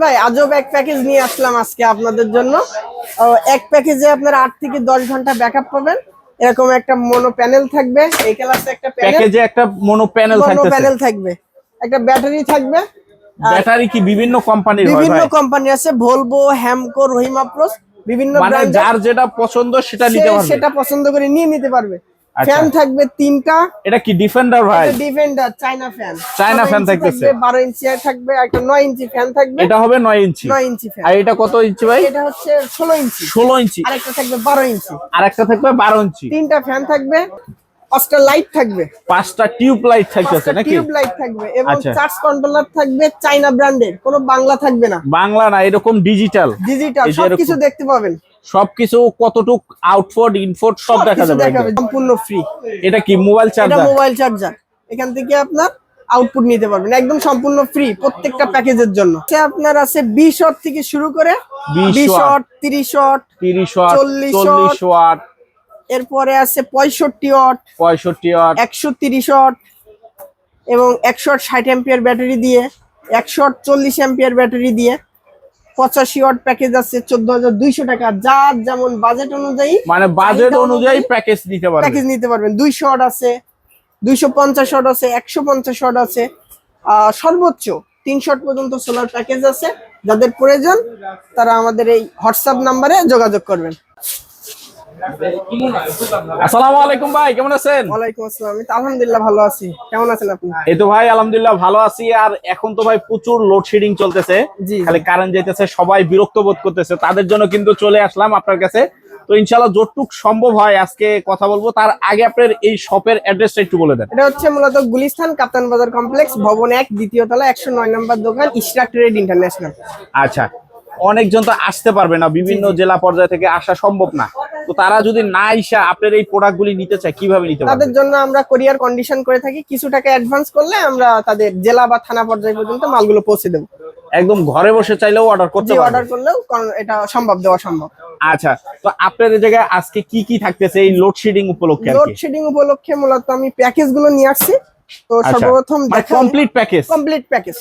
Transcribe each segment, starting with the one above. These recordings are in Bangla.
ভাই আজব এক প্যাকেজ নিয়ে আসলাম আজকে আপনাদের জন্য। এক প্যাকেজে আপনারা 8 থেকে 10 ঘন্টা ব্যাকআপ পাবেন। এরকম একটা মোনো প্যানেল থাকবে, এই ক্লাসে একটা প্যাকেজে একটা মোনো প্যানেল থাকবে, একটা ব্যাটারি থাকবে। ব্যাটারি কি বিভিন্ন কোম্পানির হয় ভাই? বিভিন্ন কোম্পানি আছে, ভলভো, হ্যামকো, রহিমা প্রোস, বিভিন্ন মানে যার যেটা পছন্দ সেটা নিতে পারবে, সেটা পছন্দ করে নিতে পারবে। আচ্ছা। ফ্যান থাকবে 3টা। এটা কি ডিফেন্ডার ভাই? এটা defender China fan. China fan থাকতেছে, 12 ইঞ্চি থাকবে, একটা 9 ইঞ্চি ফ্যান থাকবে। এটা হবে 9 ইঞ্চি। 9 ইঞ্চি ফ্যান। আর এটা কত ইঞ্চি ভাই? এটা হচ্ছে 16 ইঞ্চি। 16 ইঞ্চি। আরেকটা থাকবে 12 ইঞ্চি। আরেকটা থাকবে 12 ইঞ্চি। 3টা ফ্যান থাকবে, 5টা লাইট থাকবে, 5টা টিউব লাইট থাকতেছে নাকি? টিউব লাইট থাকবে এবং আচ্ছা। চার্জ কন্ট্রোলার থাকবে চায়না ব্র্যান্ডের, কোনো বাংলা থাকবে না। বাংলা না, এরকম ডিজিটাল সবকিছু দেখতে পাবেন। সবকিছু কতটুক আউটপুট ইনপুট সব দেখা যাবে, সম্পূর্ণ ফ্রি। এটা কি মোবাইল চার্জার? এটা মোবাইল চার্জার, এখান থেকে আপনার আউটপুট নিতে পারবেন একদম সম্পূর্ণ ফ্রি প্রত্যেকটা প্যাকেজের জন্য। আপনার আছে 20 ওয়াট থেকে শুরু করে 20 ওয়াট, 30 ওয়াট, 40 ওয়াট, এরপরে আছে 65 ওয়াট, 130 ওয়াট এবং 100 ওয়াট 60 অ্যাম্পিয়ার ব্যাটারি দিয়ে, 100 ওয়াট 40 অ্যাম্পিয়ার ব্যাটারি দিয়ে 85 ওয়াট প্যাকেজ আছে 14,200 টাকা। যার যেমন বাজেট অনুযায়ী, মানে বাজেট অনুযায়ী প্যাকেজ নিতে পারবেন। 200 ওয়াট আছে, 250 ওয়াট আছে, 150 ওয়াট আছে, সর্বোচ্চ 300 ওয়াট পর্যন্ত সোলার প্যাকেজ আছে। যাদের প্রয়োজন তারা আমাদের এই হোয়াটসঅ্যাপ নাম্বারে যোগাযোগ করবেন। আসসালামু আলাইকুম ভাই, কেমন আছেন? ওয়ালাইকুম আসসালাম। আমি তো আলহামদুলিল্লাহ ভালো আছি, কেমন আছেন আপনি? এই তো ভাই আলহামদুলিল্লাহ ভালো আছি। আর এখন তো ভাই প্রচুর লোডশেডিং চলতেছে, খালি কারেন্ট যাইতেছে, সবাই বিরক্ত বোধ করতেছে। তাদের জন্য কিন্তু চলে আসলাম আপনার কাছে। তো ইনশাআল্লাহ যতটুক সম্ভব হয় আজকে কথা বলবো। তার আগে আপনার এই শপের অ্যাড্রেসটা একটু বলে দেন। এটা হচ্ছে মূলত গুলিস্তান কাপ্তান বাজার কমপ্লেক্স, ভবন 1, দ্বিতীয় তলা, 109 নম্বর দোকান, ইশরাক ট্রেড ইন্টারন্যাশনাল। আচ্ছা, অনেকজন তো আসতে পারবে না, বিভিন্ন জেলা পর্যায় থেকে আসা সম্ভব না। তো তারা যদি না আইসা আপনার এই প্রোডাক্টগুলি নিতে চায়, কিভাবে নিতে পারবে? তাদের জন্য আমরা কোরিয়ার কন্ডিশন করে থাকি। কিছু টাকা অ্যাডভান্স করলে আমরা তাদের জেলা বা থানা পর্যায় পর্যন্ত মালগুলো পৌঁছে দেবো। একদম ঘরে বসে চাইলেও অর্ডার করতে পারবে? অর্ডার করলেও এটা সম্ভব, দেওয়া সম্ভব। আচ্ছা, তো আপনার এই জায়গায় আজকে কি কি থাকতেছে এই লোডশেডিং উপলক্ষে? লোডশেডিং উপলক্ষে মূলত আমি প্যাকেজগুলো নিয়ে আসছি। তো সর্বপ্রথম কমপ্লিট প্যাকেজ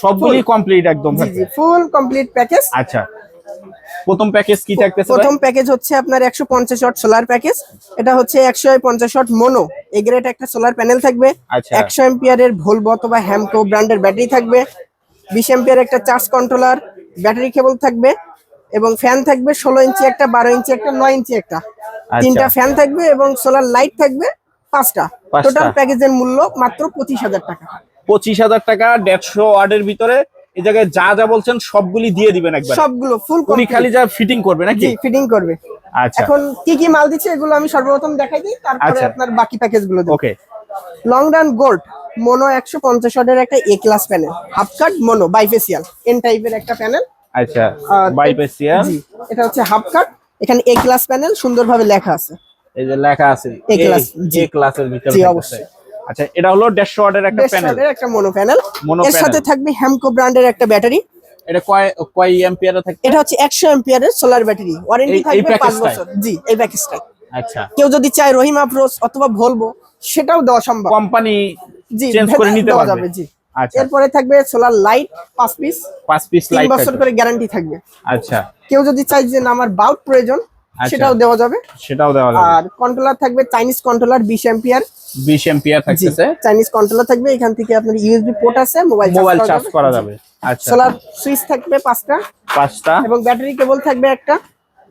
সবগুলি কমপ্লিট একদম? জি, ফুল কমপ্লিট প্যাকেজ। আচ্ছা, প্রথম প্যাকেজ কি থাকতেছে? প্রথম প্যাকেজ হচ্ছে আপনার 150 ওয়াট সোলার প্যাকেজ। এটা হচ্ছে 150 ওয়াট মোনো এ গ্রেড একটা সোলার প্যানেল থাকবে। 100 অ্যাম্পিয়ারের ভলভো অথবা হ্যামকো ব্র্যান্ডের ব্যাটারি থাকবে। 20 অ্যাম্পিয়ার একটা চার্জ কন্ট্রোলার, ব্যাটারি কেবল থাকবে এবং ফ্যান থাকবে 16 ইঞ্চি একটা, 12 ইঞ্চি একটা, 9 ইঞ্চি একটা। 3টা ফ্যান থাকবে এবং সোলার লাইট থাকবে 5টা। টোটাল প্যাকেজের মূল্য মাত্র 25,000 টাকা। 25,000 টাকা 150 ওয়াটের ভিতরে। এই জায়গায় যা যা বলছেন সবগুলি দিয়ে দিবেন একবার? সবগুলো ফুল উনি খালি যা ফিটিং করবে নাকি? জি, ফিটিং করবে। আচ্ছা, এখন কি কি মাল দিচ্ছে এগুলো আমি সর্বপ্রথম দেখাই দিই, তারপরে আপনার বাকি প্যাকেজগুলো দেব। Okay. Long run gold mono 150 ওয়াটের একটা A class panel, half cut mono bifacial N টাইপের একটা প্যানেল। আচ্ছা, বাইফেসিয়াল। জি, এটা হচ্ছে হাফ কাট। এখানে এ ক্লাস প্যানেল সুন্দরভাবে লেখা আছে, এই যে লেখা আছে এ ক্লাস। জি, ক্লাসের ভিতরে। জি, অবশ্যই। আচ্ছা, এটা হলো 150 ওয়াটের একটা প্যানেল, একটা মোনো প্যানেল। এর সাথে থাকবে হ্যামকো ব্র্যান্ডের একটা ব্যাটারি। এটা কয় অ্যাম্পিয়ার থাকে? এটা হচ্ছে 100 অ্যাম্পিয়ারের সোলার ব্যাটারি, ওয়ারেন্টি থাকবে 5 বছর। জি, এই প্যাকেজটা। আচ্ছা, কেউ যদি চায় রহিমা প্রোস অথবা ভলভো সেটাও দেওয়া সম্ভব, কোম্পানি জি চেঞ্জ করে নিতে পারবে। জি। আচ্ছা, এরপরে থাকবে সোলার লাইট 5 পিস লাইট, 3 বছর করে গ্যারান্টি থাকবে। আচ্ছা, কেউ যদি চায় যে না আমার বাল্ব প্রয়োজন সেটাও দেওয়া যাবে। আর কন্ট্রোলার থাকবে চাইনিজ কন্ট্রোলার 20 অ্যাম্পিয়ার। 20 অ্যাম্পিয়ার থাকতেছে, চাইনিজ কন্ট্রোলার থাকবে। এখান থেকে আপনার ইউএসবি পোর্ট আছে, মোবাইল চার্জ করা যাবে। আচ্ছা, সোলার সুইচ থাকবে 5টা এবং ব্যাটারি কেবল থাকবে একটা।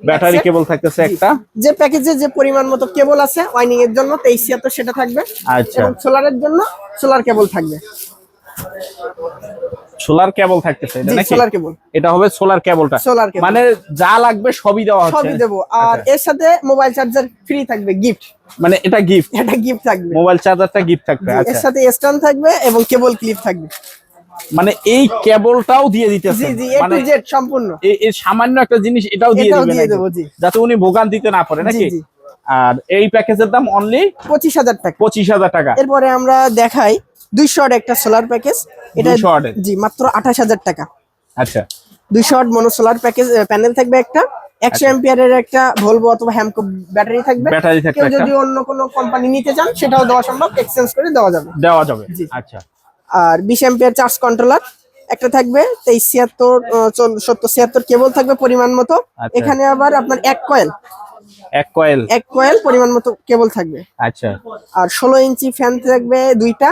ব্যাটারি কেবল থাকতেছে একটা। যে প্যাকেজে যে পরিমাণ মতো কেবল আছে ওয়াইনিং এর জন্য 2376 সেটা থাকবে। আচ্ছা, এবং সোলারের জন্য সোলার কেবল থাকবে। সোলার কেবল থাকতেছে এটা নাকি? সোলার কেবল, এটা হবে সোলার কেবলটা। মানে যা লাগবে সবই দেওয়া হচ্ছে, সবই দেব। আর এর সাথে মোবাইল চার্জার ফ্রি থাকবে, গিফট। মানে এটা গিফট থাকবে, মোবাইল চার্জারটা গিফট থাকবে। আচ্ছা, এর সাথে স্ট্যান্ড থাকবে এবং কেবল ক্লিপ থাকবে। মানে এই কেবলটাও দিয়ে দিতেছে? জি, এ টু জেড সম্পূর্ণ। এই সামান্য একটা জিনিস এটাও দিয়ে দিবেন যাতে উনি ভোগান্তিতে না পড়ে নাকি? আর এই প্যাকেজের দাম অনলি 25,000 টাকা। 25,000 টাকা। এরপরে আমরা দেখাই 200 ওয়াট একটা সোলার প্যাকেজ। এটা জি মাত্র 28,000 টাকা। আচ্ছা, 200 watt mono solar package panel থাকবে একটা। 100 অ্যাম্পিয়ারের একটা ভলভো অথবা হ্যামকো ব্যাটারি থাকবে। কেউ যদি অন্য কোনো কোম্পানি নিতে চান সেটাও দেওয়া সম্ভব, এক্সচেঞ্জ করে দেওয়া যাবে। জি, আচ্ছা। আর 20 অ্যাম্পিয়ার চার্জ কন্ট্রোলার, একটা থাকবে 2376 7076 কেবল থাকবে পরিমাণ মতো। আচ্ছা। এখানে আবার আপনার এক কয়েল পরিমাণ মতো কেবল থাকবে। আচ্ছা। আর 16 ইঞ্চি ফ্যান থাকবে দুইটা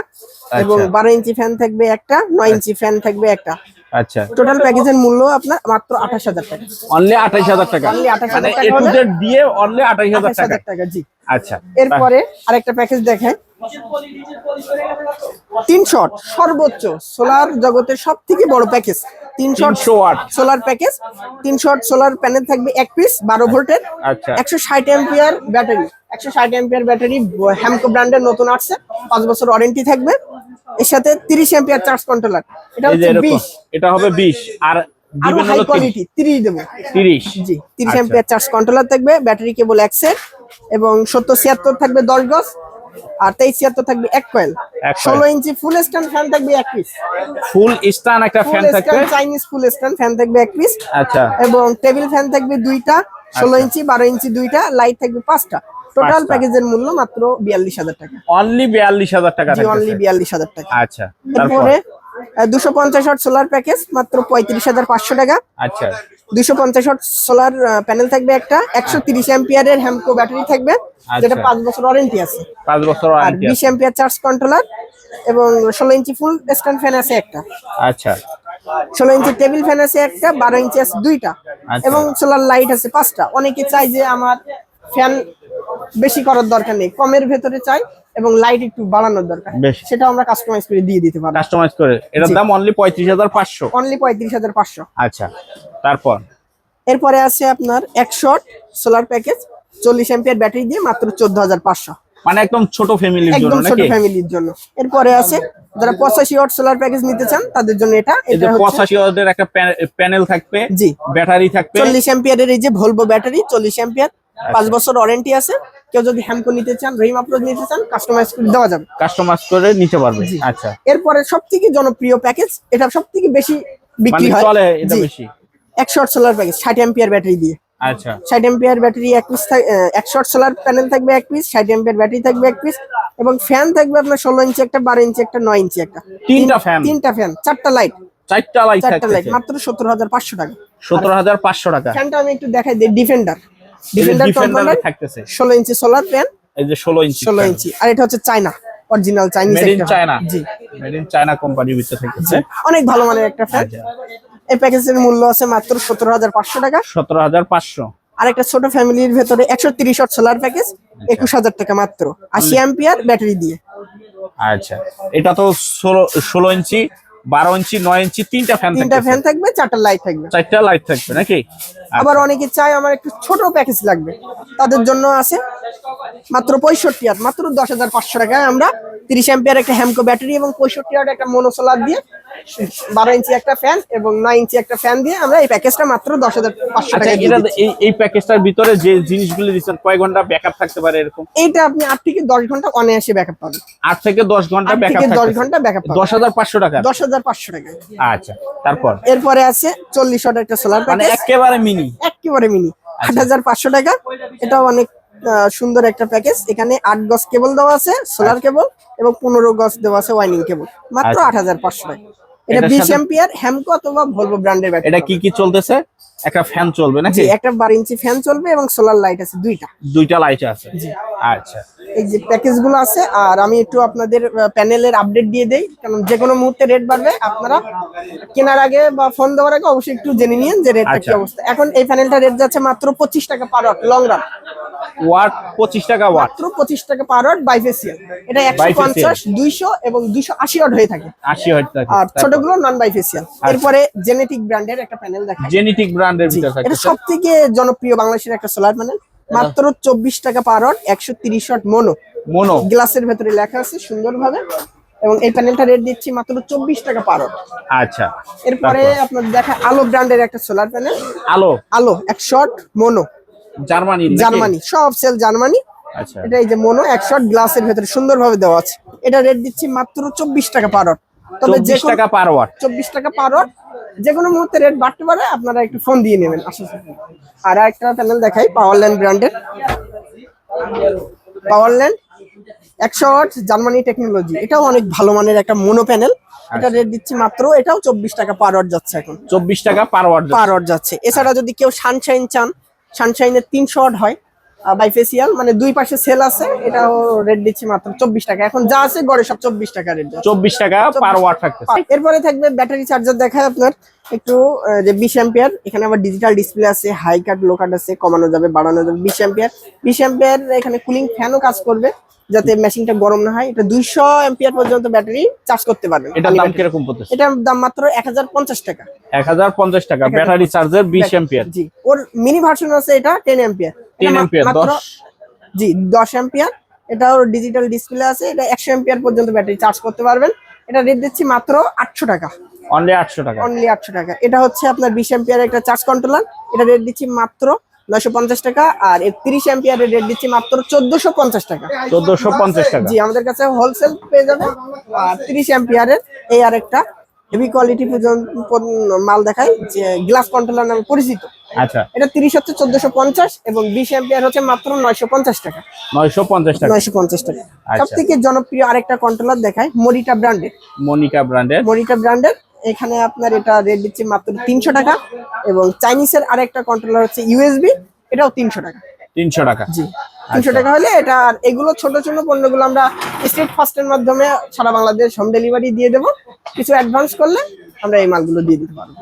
এবং 12 ইঞ্চি ফ্যান থাকবে একটা, 9 ইঞ্চি ফ্যান থাকবে একটা। আচ্ছা। টোটাল প্যাকেজের মূল্য আপনার মাত্র 28000 টাকা। অনলি 28000 টাকা। অনলি 28000 মানে টাকা এ টু হলে জেড দিয়ে অনলি 28000 টাকা। 28000 টাকা, জি। আচ্ছা। এরপরে আরেকটা প্যাকেজ দেখাই, 300 ওয়াট সর্বোচ্চ সোলার জগতের সবথেকে বড় package. 300 watt solar package. 300 watt solar panel থাকবে এক পিস 12 ভোল্টের। আচ্ছা। 160 ampere battery, 160 ampere battery Hamko ব্র্যান্ডের নতুন আসছে, 5 বছর ওয়ারেন্টি থাকবে। এর সাথে 30 অ্যাম্পিয়ার চার্জ কন্ট্রোলার। এটা হচ্ছে 20, এটা হবে 20 আর আরো হাই কোয়ালিটি 30 দেব। 30, জি 30 অ্যাম্পিয়ার চার্জ কন্ট্রোলার থাকবে, ব্যাটারি কেবল এক সেট এবং 7076 থাকবে 10 গজ আর 2376 থাকবে এক কয়েল। 16 ইঞ্চি ফুল স্ট্যান্ড ফ্যান থাকবে এক পিস। ফুল স্ট্যান্ড একটা ফ্যান থাকবে, চাইনিজ ফুল স্ট্যান্ড ফ্যান থাকবে এক পিস। আচ্ছা। এবং টেবিল ফ্যান থাকবে দুইটা, 16 ইঞ্চি 12 ইঞ্চি দুইটা, লাইট থাকবে পাঁচটা। টোটাল প্যাকেজের মূল্য মাত্র 42000 টাকা। অনলি 42000 টাকা জি, অনলি 42000 টাকা। আচ্ছা। তারপরে 250 ওয়াট সোলার প্যাকেজ মাত্র 35500 টাকা। আচ্ছা। 250 ওয়াট সোলার প্যানেল থাকবে একটা, 130 অ্যাম্পিয়ারের হ্যামকো ব্যাটারি থাকবে যেটা 5 বছর ওয়ারেন্টি আছে। 5 বছর আর ওয়ারেন্টি। 20 অ্যাম্পিয়ার চার্জ কন্ট্রোলার এবং 16 ইঞ্চি ফুল স্ট্যান্ড ফ্যান আছে একটা। আচ্ছা। 16 ইঞ্চি টেবিল ফ্যান আছে একটা, 12 ইঞ্চি আছে দুইটা এবং সোলার লাইট আছে পাঁচটা। অনেকে চাই যে আমার ফ্যান বেশি করার দরকার নেই, কমের ভেতরে চাই এবং লাইট একটু বাড়ানোর দরকার, সেটা আমরা কাস্টমাইজ করে দিয়ে দিতে পারি। কাস্টমাইজ করে এটার দাম অনলি 35500। অনলি 35500। আচ্ছা। তারপর এরপরে আছে আপনার 100 watt solar package 40 ampere battery দিয়ে মাত্র 14500। মানে একদম ছোট ফ্যামিলির জন্য একদম ছোট ফ্যামিলির জন্য। এরপরে আছে যারা 85 ওয়াট সোলার প্যাকেজ নিতে চান তাদের জন্য এটা এই যে 85 ওয়াটের একটা প্যানেল থাকবে, জি, ব্যাটারি থাকবে 40 অ্যাম্পিয়ারের এই যে ভলভো ব্যাটারি 40 অ্যাম্পিয়ার, 5 বছর ওয়ারেন্টি আছে। কেউ যদি হ্যামকো নিতে চান, রহিম আপ্রোচ নিতে চান, কাস্টমাইজ করে দেওয়া যাবে, কাস্টমাইজ করে নিতে পারবে। আচ্ছা। এরপরে সবথেকে জনপ্রিয় প্যাকেজ, এটা সবথেকে বেশি বিক্রি হয়, চলে এটা বেশি, 100 watt solar package 60 ampere battery দিয়ে। আচ্ছা। 60 অ্যাম্পিয়ার ব্যাটারি এক পিস, 100 ওয়াট সোলার প্যানেল থাকবে এক পিস, 60 অ্যাম্পিয়ার ব্যাটারি থাকবে এক পিস এবং ফ্যান থাকবে আপনার 16 ইঞ্চি একটা, 12 ইঞ্চি একটা, 9 ইঞ্চি একটা, তিনটা ফ্যান, চারটা লাইট মাত্র 17500 টাকা। 17500 টাকা। ফ্যানটা আমি একটু দেখাই দিই, ডিফেন্ডার কোম্পানির থাকতেছে 16 ইঞ্চি সোলার ফ্যান, এই যে 16 ইঞ্চি। আর এটা হচ্ছে China, original Chinese made in China. G, made in China কোম্পানির ভিতরে থাকতেছে, অনেক ভালো মানের একটা ফ্যান। এই প্যাকেজের মূল্য আছে মাত্র 17500 টাকা। 17500। আর একটা ছোট ফ্যামিলির ভেতরে 130 ওয়াট সোলার প্যাকেজ 21000 টাকা মাত্র, 80 অ্যাম্পিয়ার ব্যাটারি দিয়ে। আচ্ছা। এটা তো 16 ইঞ্চি, 12 ইঞ্চি, 9 ইঞ্চি, তিনটা ফ্যান থাকবে, চারটা লাইট থাকবে নাকি? আবার অনেকে চায় আমার একটু ছোট প্যাকেজ লাগবে, তাদের জন্য আছে মাত্র 65 ওয়াট, মাত্র 10500 টাকায় আমরা 30 অ্যাম্পিয়ার একটা হ্যামকো ব্যাটারি এবং 65 ওয়াট একটা মোনো সোলার দিয়ে 12 ইঞ্চি একটা ফ্যান এবং 9 ইঞ্চি একটা ফ্যান দিয়ে আমরা এই প্যাকেজটা মাত্র 10500 টাকায় দিয়ে দিচ্ছি। এই প্যাকেজটার ভিতরে যে জিনিসগুলো দিচ্ছেন কয় ঘন্টা ব্যাকআপ থাকতে পারে এরকম? এইটা আপনি 8 থেকে 10 ঘন্টা অনায়াসে ব্যাকআপ পাবেন। 8 থেকে 10 ঘন্টা ব্যাকআপ থাকতে 10 ঘন্টা ব্যাকআপ পাবেন 10500 টাকা। 10500 টাকা। আচ্ছা। তারপর এরপরে আছে 40 ওয়াট একটা সোলার মানে প্যাকেজ, একেবারে মিনি 8500 টাকা। এটাও অনেক সুন্দর একটা প্যাকেজ। এখানে 8 গজ কেবল দেওয়া আছে, সোলার কেবল, এবং 15 গজ দেওয়া আছে ওয়াইনিং কেবল, মাত্র 8500 টাকা। এটা 20 অ্যাম্পিয়ার হ্যামকো অথবা ভলভো ব্র্যান্ডের ব্যাটারি। এটা কি চলতেছে? একটা ফ্যান চলবে নাকি? জি, একটা 12 ইঞ্চি ফ্যান চলবে এবং সোলার লাইট আছে দুইটা লাইট আছে। আচ্ছা। এই যে প্যাকেজগুলো আছে। আর আমি একটু আপনাদের প্যানেলের আপডেট দিয়ে দেই, কারণ যে কোনো মুহূর্তে রেট বাড়বে। আপনারা কেনার আগে বা ফোন দেওয়ার আগে অবশ্যই একটু জেনে নিন যে রেটটা কি অবস্থা। এখন এই প্যানেলটা রেট যাচ্ছে মাত্র 25 টাকা per watt, long run watt 25 টাকা ওয়াট, মাত্র 25 টাকা পার ওয়াট বাইফেসিয়াল। এটা 150, 200 এবং 280 ওয়াট হয়ে থাকে। 80 ওয়াট থাকে। আর ছোটগুলো নন বাইফেসিয়াল। এরপরে জেনেটিক ব্র্যান্ডের একটা প্যানেল দেখাই। জেনেটিক ব্র্যান্ডের ভিতরে থাকে। এটা সবথেকে জনপ্রিয় বাংলাদেশের একটা সোলার প্যানেল, মাত্র 24 টাকা পার ওয়াট, 130 ওয়াট মোনো গ্লাসের ভেতরে লেখা আছে সুন্দরভাবে। এবং এই প্যানেলটা রেট দিচ্ছি মাত্র 24 টাকা পার ওয়াট। আচ্ছা। এরপরে আপনার দেখা আলো ব্র্যান্ডের একটা সোলার প্যানেল, আলো 100 ওয়াট মোনো, জার্মানি, সব সেল জার্মানি। আচ্ছা। এটা এই যে মোনো 100 ওয়াট গ্লাসের ভেতরে সুন্দরভাবে দেওয়া আছে। এটা রেট দিচ্ছি মাত্র 24 টাকা পার ওয়াট। তবে 24 টাকা পার ওয়াট, 24 টাকা পার ওয়াট। যে কোনো মুহূর্তে রেট বাড়তে পারে, আপনারা একটু ফোন দিয়ে নেবেন। আর একটা প্যানেল দেখাই পাওয়ারল্যান্ড ব্র্যান্ডের, পাওয়ারল্যান্ড 100 ওয়াট জার্মানি টেকনোলজি। এটাও অনেক ভালো মানের একটা মোনো প্যানেল, এটা রেট দিচ্ছি মাত্র, এটাও 24 টাকা পার ওয়াট যাচ্ছে এখন। 24 টাকা পার ওয়াট যাচ্ছে। এছাড়া যদি কেউ সানশাইন চান, সানশাইনের 300 ওয়াট হয় বাইফেসিয়াল, মানে দুই পাশে সেল আছে, এটাও রেট দিচ্ছি মাত্র 24 টাকা। এখন যা আছে গড়ে সব 24 টাকা রেট যাচ্ছে। 24 টাকা পার ওয়াট থাকতেছে। এরপরে থাকবে ব্যাটারি চার্জার, দেখায় আপনার একটু যে 20 অ্যাম্পিয়ার। এখানে আবার ডিজিটাল ডিসপ্লে আছে, হাই কাট লো কাট আছে, কমানো যাবে বাড়ানো যাবে। 20 অ্যাম্পিয়ার এখানে কুলিং ফ্যানও কাজ করবে, যাতে মেশিনটা গরম না হয়। এটা 200 অ্যাম্পিয়ার পর্যন্ত ব্যাটারি চার্জ করতে পারবেন। এটার দাম কিরকম পড়তেছে? এটার দাম মাত্র 1050 টাকা। 1050 টাকা ব্যাটারি চার্জার 20 অ্যাম্পিয়ার। জি, ওর মিনি ভার্সন আছে, এটা 10 অ্যাম্পিয়ার। 10 অ্যাম্পিয়ার 10, জি 10 অ্যাম্পিয়ার। এটাও ডিজিটাল ডিসপ্লে আছে, এটা 100 অ্যাম্পিয়ার পর্যন্ত ব্যাটারি চার্জ করতে পারবেন। এটা রেট দিচ্ছি মাত্র 800 টাকা। অনলি 800 টাকা। অনলি 800 টাকা। এটা হচ্ছে আপনার 20 অ্যাম্পিয়ার একটা চার্জ কন্ট্রোলার, এটা রেট দিচ্ছি মাত্র 950 টাকা। আর 30 অ্যাম্পিয়ারের রেট দিচ্ছি মাত্র 1450 টাকা। 1450 টাকা। জি, আমাদের কাছে হোলসেল পেয়ে যাবে। আর 30 অ্যাম্পিয়ারের এই আরেকটা হেভি কোয়ালিটি মাল দেখায়, যে গ্লাস কন্ট্রোলার নামে পরিচিত। আচ্ছা, এটা 30 হচ্ছে 1450 এবং 20 অ্যাম্পিয়ার হচ্ছে মাত্র 950 টাকা। 950 টাকা। 950 টাকা। আচ্ছা। সবথেকে জনপ্রিয় আরেকটা কন্ট্রোলার দেখায়, মনিটা ব্র্যান্ডের। মনিটা ব্র্যান্ডের এখানে আপনার এটা রেট দিচ্ছে মাত্র 300 টাকা। এবং চাইনিজের আরেকটা কন্ট্রোলার হচ্ছে ইউএসবি, এটাও 300 টাকা। 300 টাকা। জি, 300 টাকা হলে এটা। আর এগুলো ছোট ছোট পণ্যগুলো আমরা স্টেট ফাস্টের মাধ্যমে সারা বাংলাদেশ হোম ডেলিভারি দিয়ে দেবো। কিছু অ্যাডভান্স করলে আমরা এই মালগুলো দিয়ে দিতে পারবো।